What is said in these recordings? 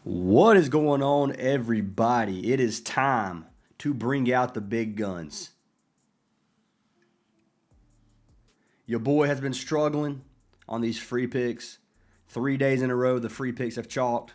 What is going on, everybody? It is time to bring out the big guns. Your boy has been struggling on these free picks. 3 days in a row, the free picks have chalked.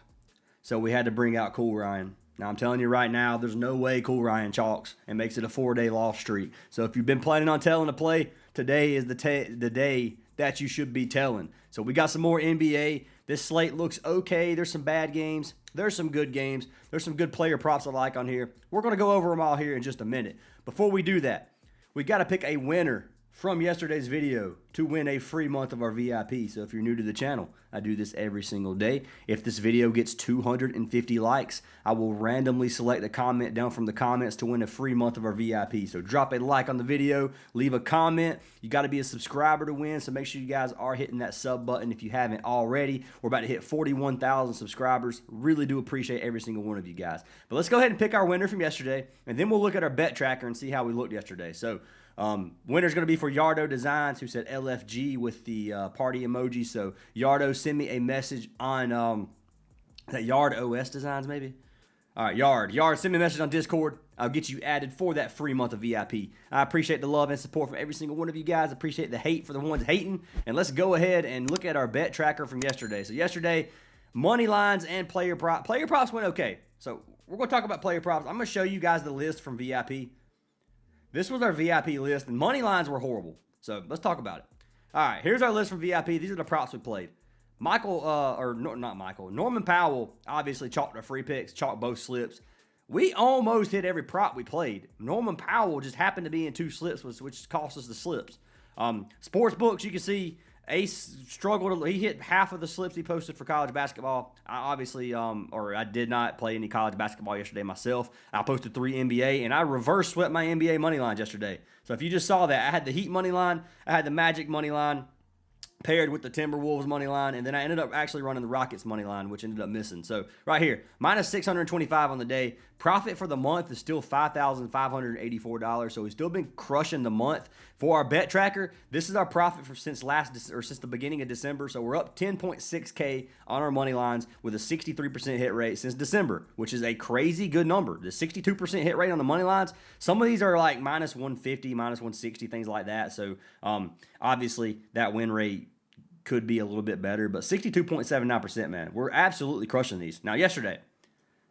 So we had to bring out Cool Ryan. Now, I'm telling you right now, there's no way Cool Ryan chalks and makes it a 4-day loss streak. So if you've been planning on telling a play, today is the day that you should be telling. So we got some more NBA. This slate looks okay. There's some bad games. There's some good games. There's some good player props I like on here. We're going to go over them all here in just a minute. Before we do that, we got to pick a winner from yesterday's video to win a free month of our VIP. So if you're new to the channel, I do this every single day. If this video gets 250 likes, I will randomly select a comment down from the comments to win a free month of our VIP. So drop a like on the video, leave a comment. You got to be a subscriber to win, so make sure you guys are hitting that sub button if you haven't already. We're about to hit 41,000 subscribers. Really do appreciate every single one of you guys. But let's go ahead and pick our winner from yesterday, and then we'll look at our bet tracker and see how we looked yesterday. So winner's going to be for Yardo Designs, who said LFG with the party emoji. So Yardo, send me a message on that Yard OS Designs maybe? All right, Yard, send me a message on Discord. I'll get you added for that free month of VIP. I appreciate the love and support from every single one of you guys. I appreciate the hate for the ones hating. And let's go ahead and look at our bet tracker from yesterday. So yesterday, money lines and player props. Player props went okay. So we're going to talk about player props. I'm going to show you guys the list from VIP. This was our VIP list, and money lines were horrible. So let's talk about it. All right, here's our list from VIP. These are the props we played. Norman Powell obviously chalked our free picks, chalked both slips. We almost hit every prop we played. Norman Powell just happened to be in two slips, which cost us the slips. Sports books, you can see Ace struggled. He hit half of the slips he posted for college basketball. I did not play any college basketball yesterday myself. I posted 3 NBA, and I reverse swept my NBA money lines yesterday. So if you just saw that, I had the Heat money line, I had the Magic money line, paired with the Timberwolves money line, and then I ended up actually running the Rockets money line, which ended up missing. So right here, minus 625 on the day. Profit for the month is still $5,584. So we've still been crushing the month. For our bet tracker, this is our profit since the beginning of December. So we're up 10.6K on our money lines with a 63% hit rate since December, which is a crazy good number. The 62% hit rate on the money lines. Some of these are like minus 150, minus 160, things like that. So obviously that win rate could be a little bit better, but 62.79%, man. We're absolutely crushing these. Now, yesterday,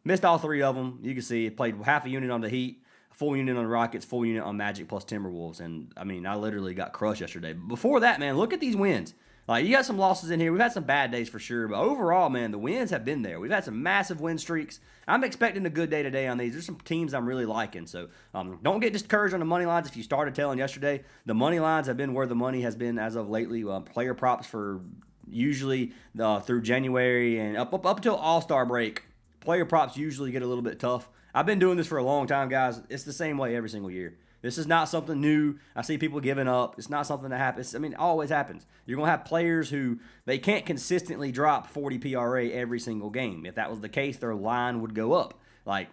missed all 3 of them. You can see it played half a unit on the Heat, a full unit on the Rockets, full unit on Magic plus Timberwolves. And, I mean, I literally got crushed yesterday. But before that, man, look at these wins. Like, you got some losses in here. We've had some bad days for sure. But overall, man, the wins have been there. We've had some massive win streaks. I'm expecting a good day today on these. There's some teams I'm really liking. So don't get discouraged on the money lines if you started telling yesterday. The money lines have been where the money has been as of lately. Player props for usually through January and up until All-Star break. Player props usually get a little bit tough. I've been doing this for a long time, guys. It's the same way every single year. This is not something new. I see people giving up. It's not something that happens. I mean, it always happens. You're going to have players who they can't consistently drop 40 PRA every single game. If that was the case, their line would go up. Like,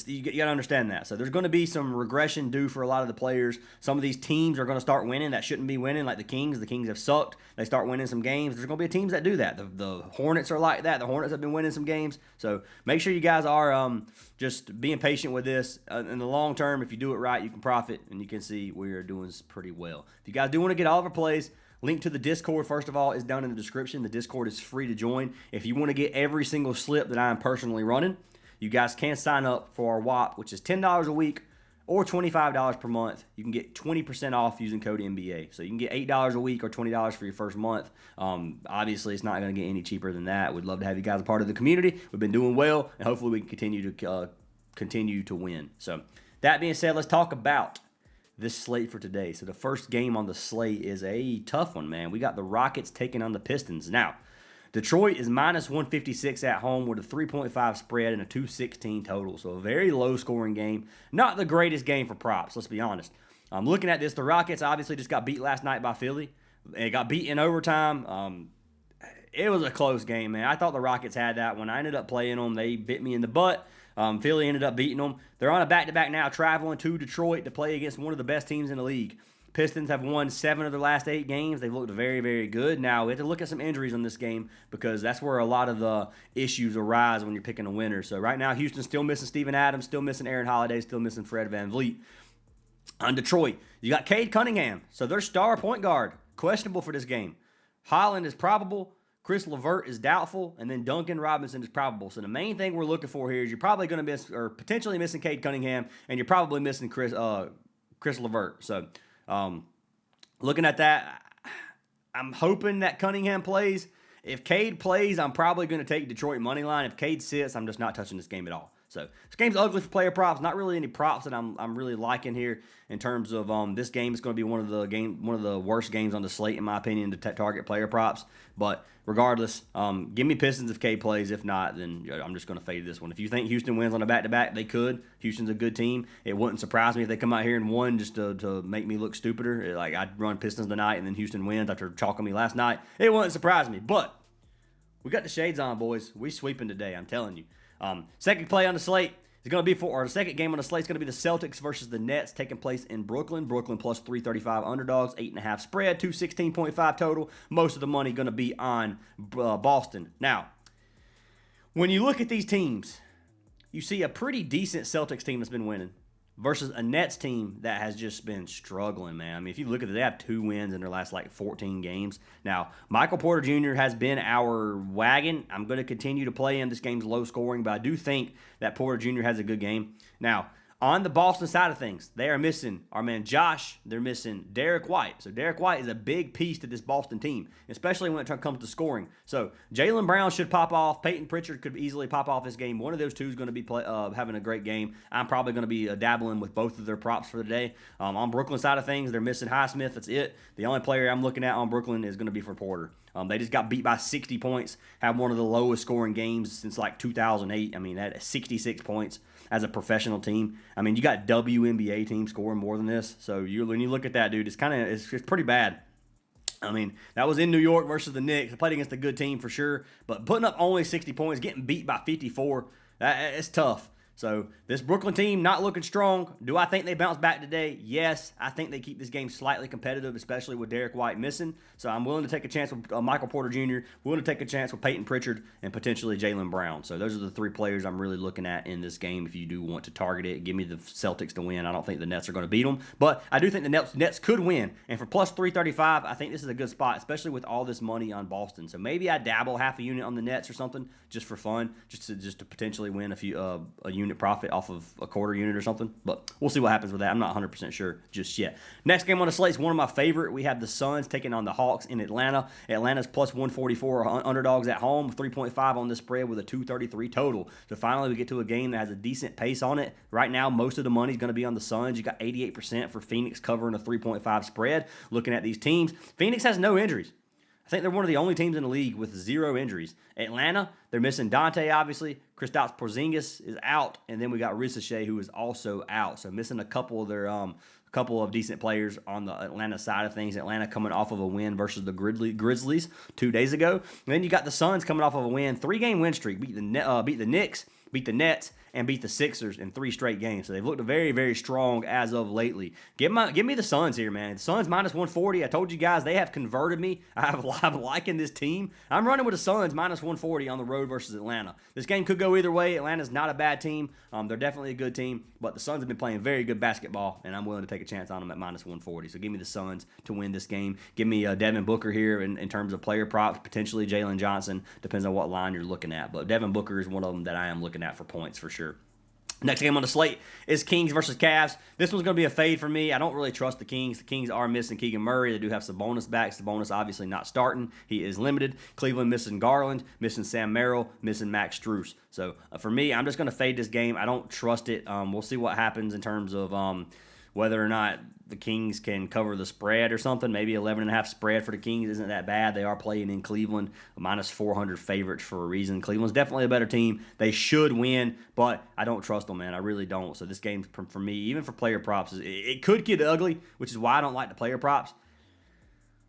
you got to understand that. So there's going to be some regression due for a lot of the players. Some of these teams are going to start winning that shouldn't be winning, like the Kings. The Kings have sucked. They start winning some games. There's going to be teams that do that. The Hornets are like that. The Hornets have been winning some games. So make sure you guys are just being patient with this. In the long term, if you do it right, you can profit, and you can see we are doing pretty well. If you guys do want to get all of our plays, link to the Discord, first of all, is down in the description. The Discord is free to join. If you want to get every single slip that I am personally running, you guys can sign up for our WAP, which is $10 a week or $25 per month. You can get 20% off using code NBA. So you can get $8 a week or $20 for your first month. Obviously, it's not going to get any cheaper than that. We'd love to have you guys a part of the community. We've been doing well, and hopefully we can continue to win. So that being said, let's talk about this slate for today. So the first game on the slate is a tough one, man. We got the Rockets taking on the Pistons. Now, Detroit is minus 156 at home with a 3.5 spread and a 216 total. So a very low-scoring game. Not the greatest game for props, let's be honest. I'm looking at this. The Rockets obviously just got beat last night by Philly. They got beat in overtime. It was a close game, man. I thought the Rockets had that one. I ended up playing them. They bit me in the butt. Philly ended up beating them. They're on a back-to-back now, traveling to Detroit to play against one of the best teams in the league. Pistons have won 7 of their last 8 games. They've looked very, very good. Now, we have to look at some injuries on this game because that's where a lot of the issues arise when you're picking a winner. So right now, Houston's still missing Steven Adams, still missing Aaron Holiday, still missing Fred VanVleet. On Detroit, you got Cade Cunningham. So their star point guard, questionable for this game. Holland is probable. Chris LeVert is doubtful, and then Duncan Robinson is probable. So the main thing we're looking for here is you're probably going to miss, or potentially missing Cade Cunningham, and you're probably missing Chris LeVert. So looking at that, I'm hoping that Cunningham plays. If Cade plays, I'm probably going to take Detroit money line. If Cade sits, I'm just not touching this game at all. So this game's ugly for player props. Not really any props that I'm really liking here in terms of this game. It's going to be one of the worst games on the slate in my opinion to target player props. But regardless, give me Pistons if Cade plays. If not, then I'm just going to fade this one. If you think Houston wins on a back-to-back, they could. Houston's a good team. It wouldn't surprise me if they come out here and won just to make me look stupider. Like I'd run Pistons tonight and then Houston wins after chalking me last night. It wouldn't surprise me. But we got the shades on, boys. We sweeping today. I'm telling you. Second play on the slate is going to be the second game on the slate is going to be the Celtics versus the Nets, taking place in Brooklyn. Brooklyn plus 335 underdogs, 8.5 spread, 216.5 total. Most of the money going to be on Boston. Now, when you look at these teams, you see a pretty decent Celtics team that's been winning versus a Nets team that has just been struggling, man. I mean, if you look at it, they have 2 wins in their last 14 games. Now, Michael Porter Jr. has been our wagon. I'm going to continue to play him. This game's low scoring, but I do think that Porter Jr. has a good game. Now, on the Boston side of things, they are missing our man Josh. They're missing Derek White. So Derek White is a big piece to this Boston team, especially when it comes to scoring. So Jaylen Brown should pop off. Peyton Pritchard could easily pop off this game. One of those two is going to be having a great game. I'm probably going to be dabbling with both of their props for the day. On Brooklyn side of things, they're missing Highsmith. That's it. The only player I'm looking at on Brooklyn is going to be for Porter. They just got beat by 60 points, have one of the lowest scoring games since 2008. I mean, that 66 points as a professional team. I mean, you got WNBA teams scoring more than this. So when you look at that, dude, it's pretty bad. I mean, that was in New York versus the Knicks. They played against a good team for sure, but putting up only 60 points, getting beat by 54, it's tough. So this Brooklyn team not looking strong. Do I think they bounce back today? Yes. I think they keep this game slightly competitive, especially with Derek White missing. So I'm willing to take a chance with Michael Porter Jr., willing to take a chance with Peyton Pritchard, and potentially Jaylen Brown. So those are the 3 players I'm really looking at in this game if you do want to target it. Give me the Celtics to win. I don't think the Nets are going to beat them, but I do think the Nets could win. And for plus 335, I think this is a good spot, especially with all this money on Boston. So maybe I dabble half a unit on the Nets or something just for fun, just to potentially win a unit profit off of a quarter unit or something, but we'll see what happens with that. I'm not 100% sure just yet. Next game on the slate is one of my favorite. We have the Suns taking on the Hawks in Atlanta. Atlanta's plus 144 underdogs at home, 3.5 on this spread with a 233 total. So finally we get to a game that has a decent pace on it. Right now, most of the money is going to be on the Suns. You got 88% for Phoenix covering a 3.5 spread. Looking at these teams, Phoenix has no injuries. I think they're one of the only teams in the league with 0 injuries. Atlanta, they're missing Dante, obviously. Kristaps Porzingis is out, and then we got Ricochet, who is also out. So missing a couple of their couple of decent players on the Atlanta side of things. Atlanta coming off of a win versus the Grizzlies 2 days ago. And then you got the Suns coming off of a win, 3-game win streak, beat the Knicks, beat the Nets, and beat the Sixers in 3 straight games. So they've looked very, very strong as of lately. Give me the Suns here, man. The Suns minus 140. I told you guys they have converted me. I'm liking this team. I'm running with the Suns minus 140 on the road versus Atlanta. This game could go either way. Atlanta's not a bad team. They're definitely a good team, but the Suns have been playing very good basketball, and I'm willing to take a chance on them at minus 140. So give me the Suns to win this game. Give me Devin Booker here in terms of player props, potentially Jalen Johnson. Depends on what line you're looking at, but Devin Booker is one of them that I am looking at for points for sure. Next game on the slate is Kings versus Cavs. This one's going to be a fade for me. I don't really trust the Kings. The Kings are missing Keegan Murray. They do have Sabonis back. Sabonis obviously not starting. He is limited. Cleveland missing Garland, missing Sam Merrill, missing Max Strus. So for me, I'm just going to fade this game. I don't trust it. We'll see what happens in terms of whether or not the Kings can cover the spread or something. Maybe 11.5 spread for the Kings isn't that bad. They are playing in Cleveland, minus 400 favorites for a reason. Cleveland's definitely a better team. They should win, but I don't trust them, man. I really don't. So this game, for me, even for player props, it could get ugly, which is why I don't like the player props.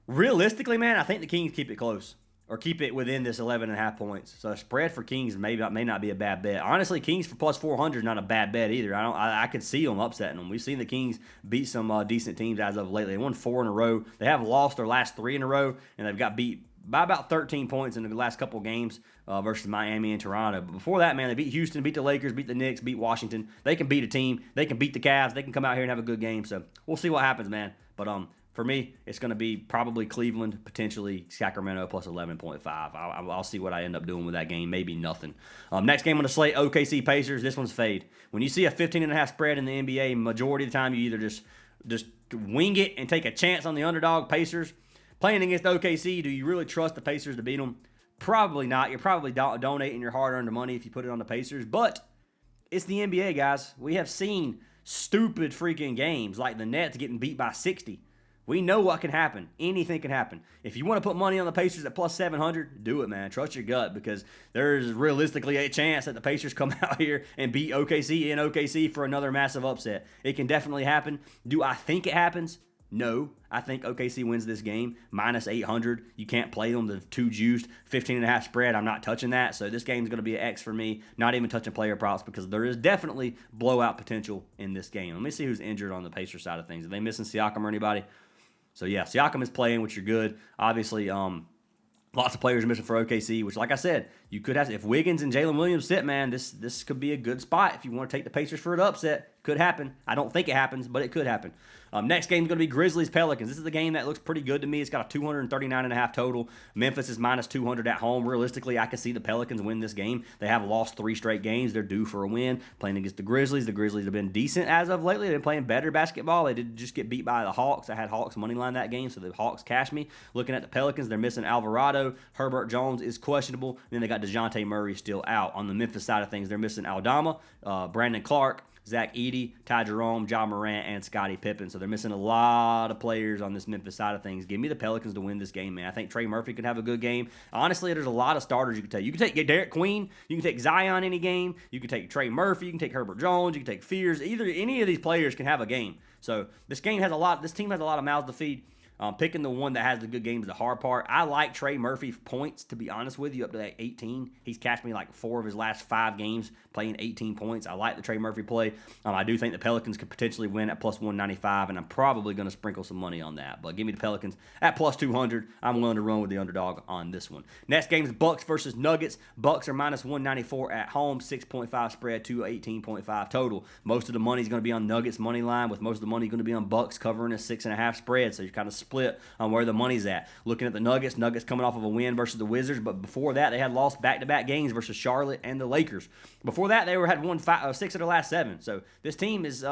Realistically, man, I think the Kings keep it close. or keep it within this 11.5 points. So a spread for Kings may not be a bad bet. Honestly, Kings for plus 400 is not a bad bet either. I could see them upsetting them. We've seen the Kings beat some decent teams as of lately. They won 4 in a row. They have lost their last 3 in a row, and they've got beat by about 13 points in the last couple games versus Miami and Toronto. But before that, man, they beat Houston, beat the Lakers, beat the Knicks, beat Washington. They can beat a team. They can beat the Cavs. They can come out here and have a good game. So we'll see what happens, man. But for me, it's going to be probably Cleveland, potentially Sacramento plus 11.5. I'll see what I end up doing with that game. Maybe nothing. Next game on the slate, OKC Pacers. This one's fade. When you see a 15.5 spread in the NBA, majority of the time you either just wing it and take a chance on the underdog Pacers. Playing against OKC, do you really trust the Pacers to beat them? Probably not. You're probably donating your hard-earned money if you put it on the Pacers. But it's the NBA, guys. We have seen stupid freaking games like the Nets getting beat by 60. We know what can happen. Anything can happen. If you want to put money on the Pacers at plus 700, do it, man. Trust your gut, because there's realistically a chance that the Pacers come out here and beat OKC in OKC for another massive upset. It can definitely happen. Do I think it happens? No. I think OKC wins this game. Minus 800. You can't play them. The too juiced. 15.5 spread. I'm not touching that. So this game's going to be an X for me. Not even touching player props, because there is definitely blowout potential in this game. Let me see who's injured on the Pacers side of things. Are they missing Siakam or anybody? So, yeah, Siakam is playing, which you're good. Obviously, lots of players missing for OKC, which, like I said, you could have. If Wiggins and Jalen Williams sit, man, this could be a good spot if you want to take the Pacers for an upset. Could happen. I don't think it happens, but it could happen. Next game is going to be Grizzlies-Pelicans. This is a game that looks pretty good to me. It's got a 239.5 total. Memphis is minus 200 at home. Realistically, I can see the Pelicans win this game. They have lost 3 straight games. They're due for a win. Playing against the Grizzlies. The Grizzlies have been decent as of lately. They've been playing better basketball. They did just get beat by the Hawks. I had Hawks money line that game, so the Hawks cashed me. Looking at the Pelicans, they're missing Alvarado. Herbert Jones is questionable. And then they got DeJounte Murray still out. On the Memphis side of things, they're missing Aldama, Brandon Clark, Zach Edey, Ty Jerome, Ja Morant, and Scottie Pippen. So they're missing a lot of players on this Memphis side of things. Give me the Pelicans to win this game, man. I think Trey Murphy could have a good game. Honestly, there's a lot of starters you can take. You can take Derek Queen. You can take Zion any game. You can take Trey Murphy. You can take Herbert Jones. You can take Fears. Any of these players can have a game. So this team has a lot of mouths to feed. Picking the one that has the good game is the hard part. I like Trey Murphy points, to be honest with you, up to that 18. He's cashed me like 4 of his last 5 games playing 18 points. I like the Trey Murphy play. I do think the Pelicans could potentially win at plus 195, and I'm probably going to sprinkle some money on that. But give me the Pelicans at plus 200. I'm willing to run with the underdog on this one. Next game is Bucks versus Nuggets. Bucks are minus 194 at home, 6.5 spread to 18.5 total. Most of the money is going to be on Nuggets money line, with most of the money going to be on Bucks covering a 6.5 spread. So you're kind of split on where the money's at. Looking at the Nuggets coming off of a win versus the Wizards, but before that they had lost back-to-back games versus Charlotte and the Lakers. Before that they had won 6 of their last 7. So this team is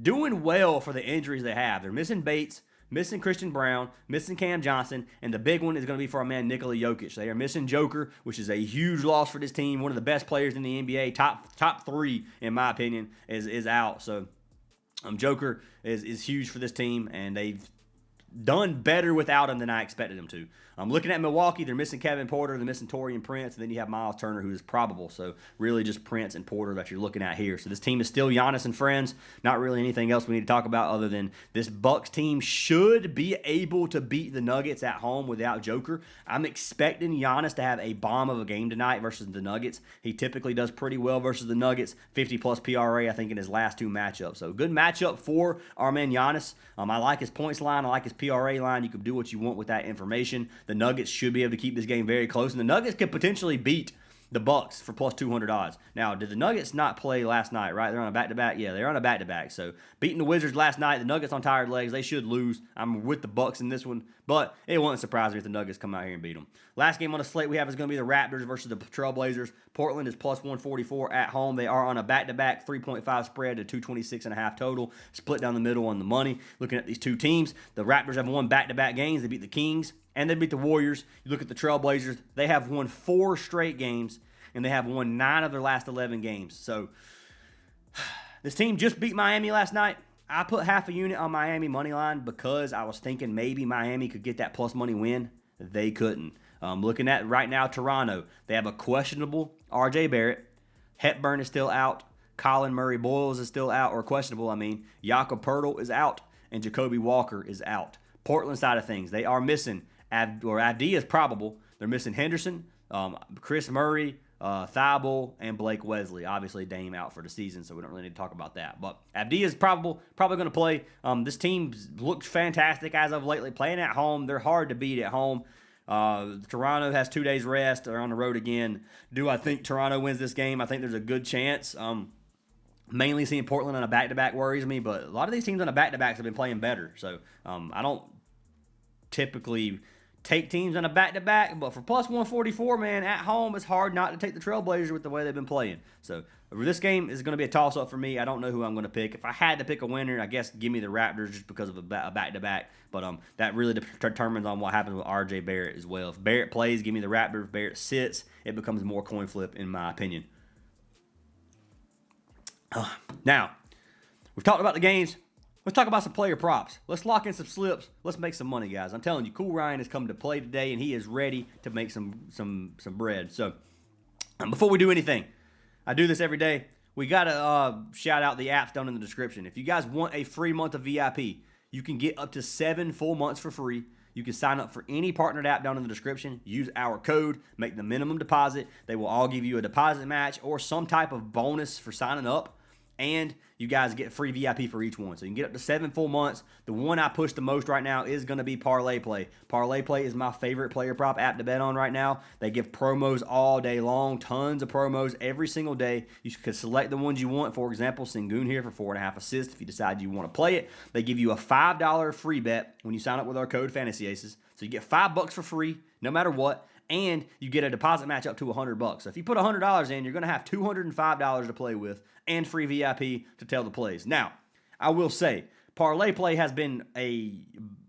doing well for the injuries they have. They're missing Bates, missing Christian Brown, missing Cam Johnson, and the big one is going to be for our man Nikola Jokic. They are missing Joker, which is a huge loss for this team. One of the best players in the NBA, top 3 in my opinion, is out. So Joker is huge for this team, and they've done better without him than I expected them to. I'm looking at Milwaukee. They're missing Kevin Porter. They're missing Taurean Prince. And then you have Miles Turner, who is probable. So really just Prince and Porter that you're looking at here. So this team is still Giannis and friends. Not really anything else we need to talk about other than this Bucks team should be able to beat the Nuggets at home without Joker. I'm expecting Giannis to have a bomb of a game tonight versus the Nuggets. He typically does pretty well versus the Nuggets. 50-plus PRA, I think, in his last 2 matchups. So good matchup for our man Giannis. I like his points line. I like his PRA line. You can do what you want with that information. The Nuggets should be able to keep this game very close, and the Nuggets could potentially beat the Bucks for plus 200 odds. Now, did the Nuggets not play last night, right? They're on a back-to-back? Yeah, they're on a back-to-back. So, beating the Wizards last night, the Nuggets on tired legs, they should lose. I'm with the Bucks in this one, but it wouldn't surprise me if the Nuggets come out here and beat them. Last game on the slate we have is going to be the Raptors versus the Trailblazers. Portland is plus 144 at home. They are on a back-to-back 3.5 spread to 226.5 total, split down the middle on the money. Looking at these two teams, the Raptors have won back-to-back games. They beat the Kings and they beat the Warriors. You look at the Trailblazers, they have won 4 straight games, and they have won 9 of their last 11 games. So this team just beat Miami last night. I put half a unit on Miami money line because I was thinking maybe Miami could get that plus money win. They couldn't. Looking at right now, Toronto, they have a questionable R.J. Barrett. Hepburn is still out. Colin Murray-Boyles is still out, or questionable, I mean. Jakob Poeltl is out, and Jacoby Walker is out. Portland side of things, they are missing, Avdija is probable. They're missing Henderson, Chris Murray, Thibault, and Blake Wesley. Obviously, Dame out for the season, so we don't really need to talk about that. But Abdi is probably going to play. This team looked fantastic as of lately. Playing at home, they're hard to beat at home. Toronto has 2 days rest. They're on the road again. Do I think Toronto wins this game? I think there's a good chance. Mainly seeing Portland on a back-to-back worries me, but a lot of these teams on a back-to-backs have been playing better. So I don't typically take teams on a back-to-back, but for plus 144, man, at home, it's hard not to take the Trailblazers with the way they've been playing. So this game is going to be a toss-up for me. I don't know who I'm going to pick. If I had to pick a winner, I guess give me the Raptors just because of a back-to-back. But that really determines on what happens with R.J. Barrett as well. If Barrett plays, give me the Raptors. If Barrett sits, it becomes more coin flip in my opinion. Now, we've talked about the games. Let's talk about some player props. Let's lock in some slips. Let's make some money, guys. I'm telling you, Cool Ryan has come to play today, and he is ready to make some bread. So, before we do anything, I do this every day. We got to shout out the apps down in the description. If you guys want a free month of VIP, you can get up to 7 full months for free. You can sign up for any partnered app down in the description. Use our code. Make the minimum deposit. They will all give you a deposit match or some type of bonus for signing up. And you guys get free VIP for each one. So you can get up to 7 full months. The one I push the most right now is going to be Parlay Play. Parlay Play is my favorite player prop app to bet on right now. They give promos all day long. Tons of promos every single day. You can select the ones you want. For example, Sengun here for 4.5 assists if you decide you want to play it. They give you a $5 free bet when you sign up with our code Fantasy Aces. So you get $5 for free no matter what. And you get a deposit match up to $100. So if you put $100 in, you're going to have $205 to play with and free VIP to tell the plays. Now, I will say, Parlay Play has been a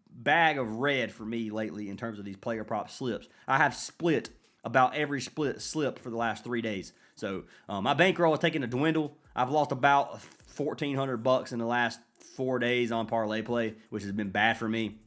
bag of red for me lately in terms of these player prop slips. I have split about every slip for the last 3 days. So my bankroll is taking a dwindle. I've lost about $1,400 in the last 4 days on Parlay Play, which has been bad for me.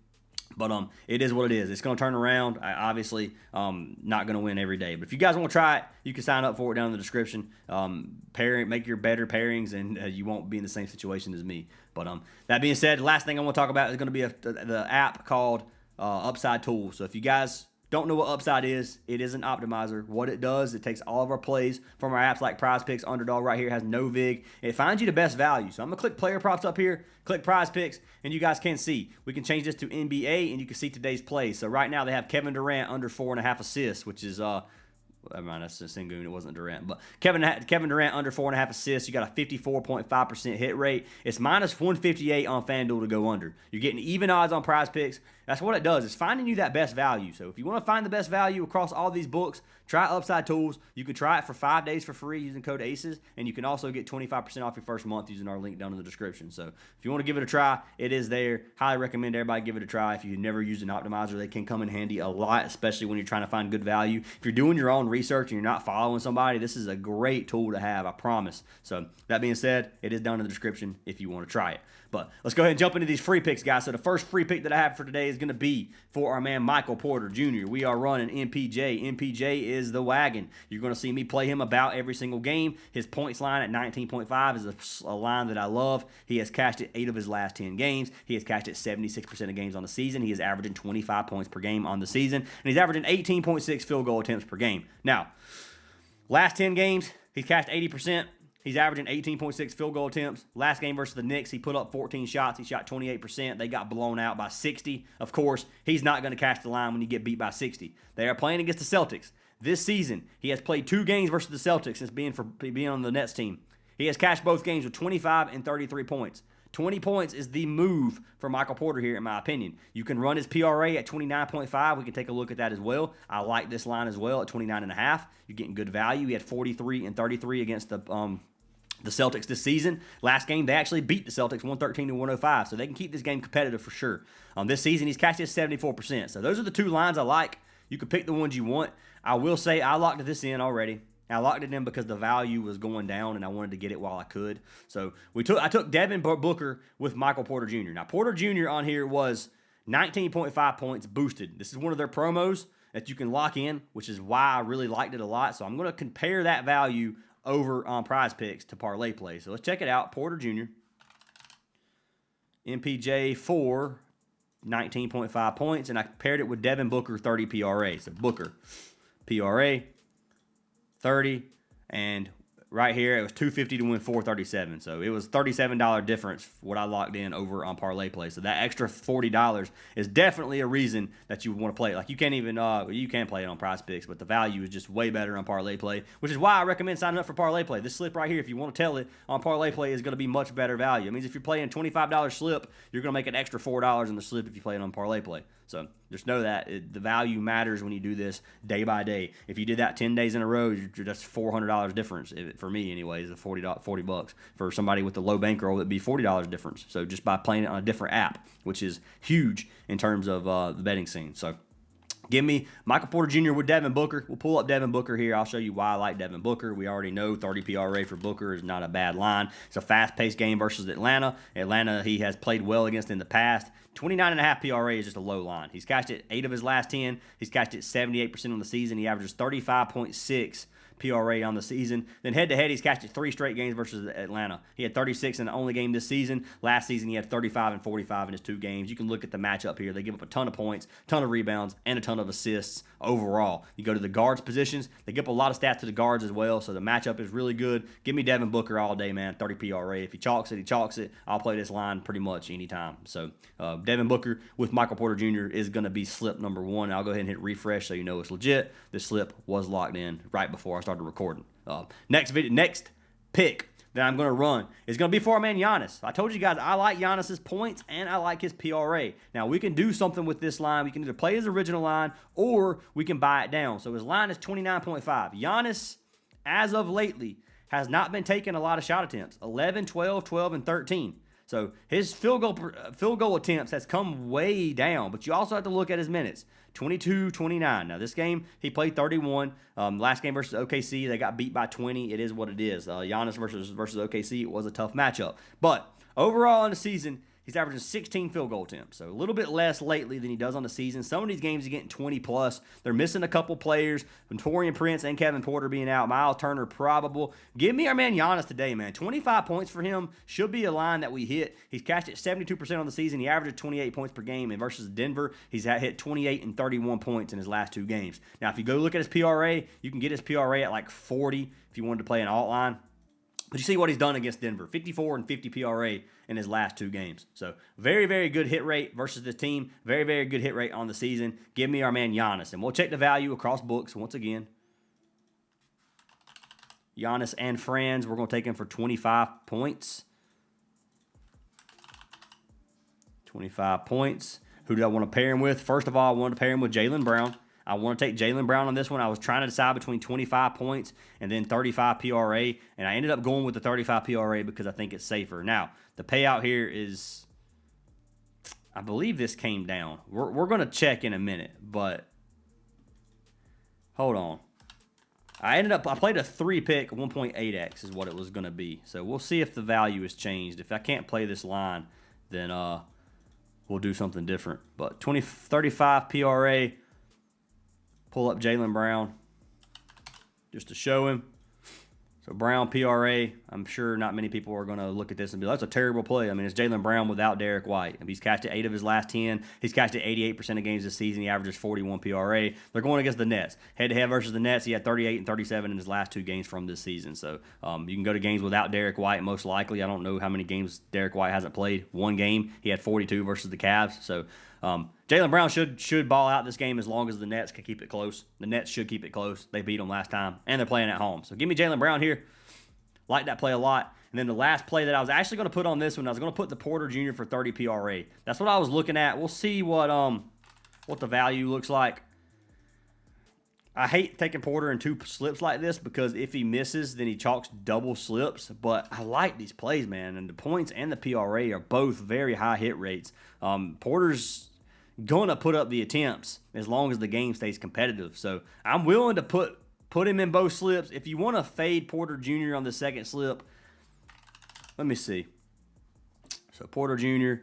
But it is what it is. It's going to turn around. I obviously not going to win every day. But if you guys want to try it, you can sign up for it down in the description. Make your better pairings, and you won't be in the same situation as me. But that being said, the last thing I want to talk about is going to be the app called Upside Tools. So if you guys don't know what Upside is, it is an optimizer. What it does, it takes all of our plays from our apps like Prizepicks. Underdog right here has Novig. It finds you the best value. So I'm going to click player props up here, click Prizepicks, and you guys can see. We can change this to NBA, and you can see today's plays. So right now they have Kevin Durant under 4.5 assists, which is that's Sengun. It wasn't Durant, but Kevin Durant under 4.5 assists. You got a 54.5% hit rate. It's minus 158 on FanDuel to go under. You're getting even odds on Prizepicks. That's what it does. It's finding you that best value. So if you want to find the best value across all these books, try Upside Tools. You can try it for 5 days for free using code ACES, and you can also get 25% off your first month using our link down in the description. So if you want to give it a try, it is there. Highly recommend everybody give it a try. If you've never used an optimizer, they can come in handy a lot, especially when you're trying to find good value. If you're doing your own research and you're not following somebody, this is a great tool to have, I promise. So that being said, it is down in the description if you want to try it. But let's go ahead and jump into these free picks, guys. So the first free pick that I have for today is going to be for our man Michael Porter Jr. We are running MPJ. MPJ is the wagon. You're going to see me play him about every single game. His points line at 19.5 is a line that I love. He has cashed it 8 of his last 10 games. He has cashed it 76% of games on the season. He is averaging 25 points per game on the season. And he's averaging 18.6 field goal attempts per game. Now, last 10 games, he's cashed 80%. He's averaging 18.6 field goal attempts. Last game versus the Knicks, he put up 14 shots. He shot 28%. They got blown out by 60. Of course, he's not going to cash the line when you get beat by 60. They are playing against the Celtics. This season, he has played 2 games versus the Celtics since being on the Nets team. He has cashed both games with 25 and 33 points. 20 points is the move for Michael Porter here, in my opinion. You can run his PRA at 29.5. We can take a look at that as well. I like this line as well at 29.5. You're getting good value. He had 43 and 33 against the Celtics this season. Last game, they actually beat the Celtics 113-105, so they can keep this game competitive for sure. This season, he's cashed it 74%. So those are the 2 lines I like. You can pick the ones you want. I will say I locked this in already. I locked it in because the value was going down, and I wanted to get it while I could. So I took Devin Booker with Michael Porter Jr. Now, Porter Jr. on here was 19.5 points boosted. This is one of their promos that you can lock in, which is why I really liked it a lot. So I'm going to compare that value over on Prizepicks to Parlay Play. So let's check it out. Porter Jr. MPJ for 19.5 points, and I paired it with Devin Booker 30 PRA. So Booker, PRA, 30, and right here it was 250 to win 437. So it was $37 difference what I locked in over on parlay play. So that extra $40 is definitely a reason that you want to play it. Like you can't even you can play it on Prizepicks, but the value is just way better on parlay play, which is why I recommend signing up for parlay play. This slip right here, if you want to tell it on parlay play, is going to be much better value. It means if you're playing $25 slip, you're going to make an extra $4 in the slip if you play it on parlay play. So just know that the value matters when you do this day by day. If you did that 10 days in a row, that's $400 difference. For me, anyways, $40. For somebody with a low bankroll, it'd be $40 difference. So just by playing it on a different app, which is huge in terms of the betting scene. So give me Michael Porter Jr. with Devin Booker. We'll pull up Devin Booker here. I'll show you why I like Devin Booker. We already know 30 PRA for Booker is not a bad line. It's a fast-paced game versus Atlanta. Atlanta, he has played well against in the past. 29.5 PRA is just a low line. He's cashed it 8 of his last 10. He's cashed it 78% on the season. He averages 35.6 PRA on the season. Then head-to-head, he's cashed it 3 straight games versus Atlanta. He had 36 in the only game this season. Last season, he had 35 and 45 in his 2 games. You can look at the matchup here. They give up a ton of points, ton of rebounds, and a ton of assists overall. You go to the guards positions, they give up a lot of stats to the guards as well, so the matchup is really good. Give me Devin Booker all day, man, 30 PRA. If he chalks it, he chalks it. I'll play this line pretty much anytime. So Devin Booker with Michael Porter Jr. is going to be slip number 1. I'll go ahead and hit refresh so you know it's legit. This slip was locked in right before I started recording. Next pick that I'm going to run is going to be for our man Giannis. I told you guys I like Giannis's points and I like his PRA. Now, we can do something with this line. We can either play his original line or we can buy it down. So his line is 29.5. Giannis, as of lately, has not been taking a lot of shot attempts. 11, 12, 12, and 13. So his field goal attempts has come way down, but you also have to look at his minutes. 22, 29. Now, this game, he played 31. Last game versus OKC, they got beat by 20. It is what it is. Giannis versus OKC, it was a tough matchup. But overall in the season, he's averaging 16 field goal attempts, so a little bit less lately than he does on the season. Some of these games he's getting 20+. They're missing a couple players, Torian Prince and Kevin Porter being out. Miles Turner probable. Give me our man Giannis today, man. 25 points for him should be a line that we hit. He's cashed it 72% on the season. He averages 28 points per game. And versus Denver, he's hit 28 and 31 points in his last 2 games. Now, if you go look at his PRA, you can get his PRA at like 40 if you wanted to play an alt line. But you see what he's done against Denver, 54 and 50 PRA in his last 2 games. So very, very good hit rate versus this team. Very, very good hit rate on the season. Give me our man Giannis. And we'll check the value across books once again. Giannis and friends, we're going to take him for 25 points. 25 points. Who do I want to pair him with? First of all, I wanted to pair him with Jaylen Brown. I want to take Jaylen Brown on this one. I was trying to decide between 25 points and then 35 PRA, and I ended up going with the 35 PRA because I think it's safer. Now, the payout here is, I believe this came down. We're going to check in a minute, but hold on. I played a 3-pick, 1.8x is what it was going to be. So we'll see if the value has changed. If I can't play this line, then we'll do something different. But 35 PRA. Pull up Jaylen Brown just to show him. So Brown PRA, I'm sure not many people are going to look at this and be like, that's a terrible play. I mean, it's Jaylen Brown without Derek White. He's cashed it 8 of his last 10. He's cashed it 88% of games this season. He averages 41 PRA. They're going against the Nets. Head-to-head versus the Nets, he had 38 and 37 in his last 2 games from this season. So you can go to games without Derek White, most likely. I don't know how many games Derek White hasn't played. 1 game, he had 42 versus the Cavs. So Jaylen Brown should ball out this game as long as the Nets can keep it close. The Nets should keep it close. They beat them last time, and they're playing at home. So give me Jaylen Brown here. Like that play a lot. And then the last play that I was actually going to put on this one, I was going to put the Porter Jr. for 30 PRA. That's what I was looking at. We'll see what the value looks like. I hate taking Porter in 2 slips like this because if he misses, then he chalks double slips. But I like these plays, man. And the points and the PRA are both very high hit rates. Porter's going to put up the attempts as long as the game stays competitive. So I'm willing to put him in both slips. If you want to fade Porter Jr. on the second slip, let me see. So Porter Jr.,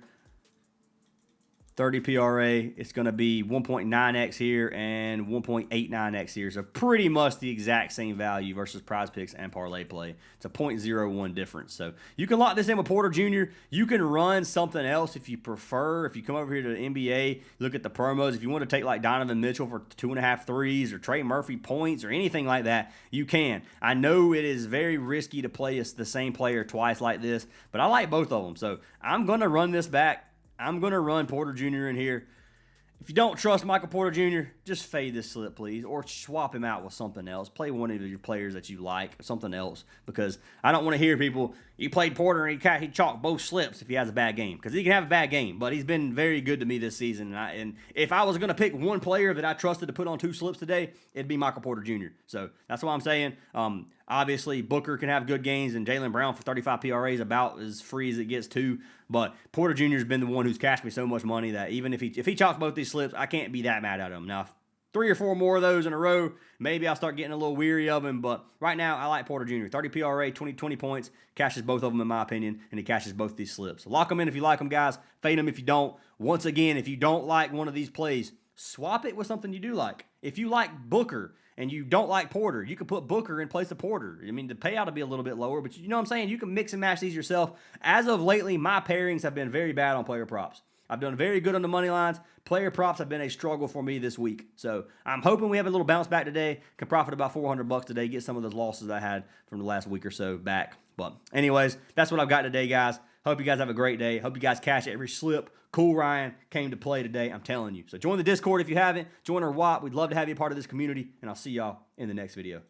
30 PRA, it's going to be 1.9x here and 1.89x here. So pretty much the exact same value versus Prizepicks and parlay play. It's a 0.01 difference. So you can lock this in with Porter Jr. You can run something else if you prefer. If you come over here to the NBA, look at the promos. If you want to take like Donovan Mitchell for 2.5 threes or Trey Murphy points or anything like that, you can. I know it is very risky to play the same player twice like this, but I like both of them. So I'm going to run this back. I'm going to run Porter Jr. in here. If you don't trust Michael Porter Jr., just fade this slip, please, or swap him out with something else. Play one of your players that you like, something else, because I don't want to hear people, he played Porter and he chalked both slips if he has a bad game, because he can have a bad game, but he's been very good to me this season, and if I was going to pick one player that I trusted to put on 2 slips today, it'd be Michael Porter Jr. So that's what I'm saying. Obviously, Booker can have good games, and Jaylen Brown for 35 PRA is about as free as it gets too. But Porter Jr. has been the one who's cashed me so much money that even if he chalks both these slips, I can't be that mad at him. Now, if 3 or 4 more of those in a row, maybe I'll start getting a little weary of him. But right now, I like Porter Jr. 30 PRA, 20 points, cashes both of them in my opinion, and he cashes both these slips. So lock them in if you like them, guys. Fade them if you don't. Once again, if you don't like one of these plays, swap it with something you do like. If you like Booker and you don't like Porter, you can put Booker in place of Porter. I mean, the payout will be a little bit lower, but you know what I'm saying? You can mix and match these yourself. As of lately, my pairings have been very bad on player props. I've done very good on the money lines. Player props have been a struggle for me this week. So I'm hoping we have a little bounce back today. Can profit about $400 today, get some of those losses I had from the last week or so back. But anyways, that's what I've got today, guys. Hope you guys have a great day. Hope you guys cash every slip. Cool Ryan came to play today, I'm telling you. So join the Discord if you haven't. Join our WAP. We'd love to have you a part of this community, and I'll see y'all in the next video.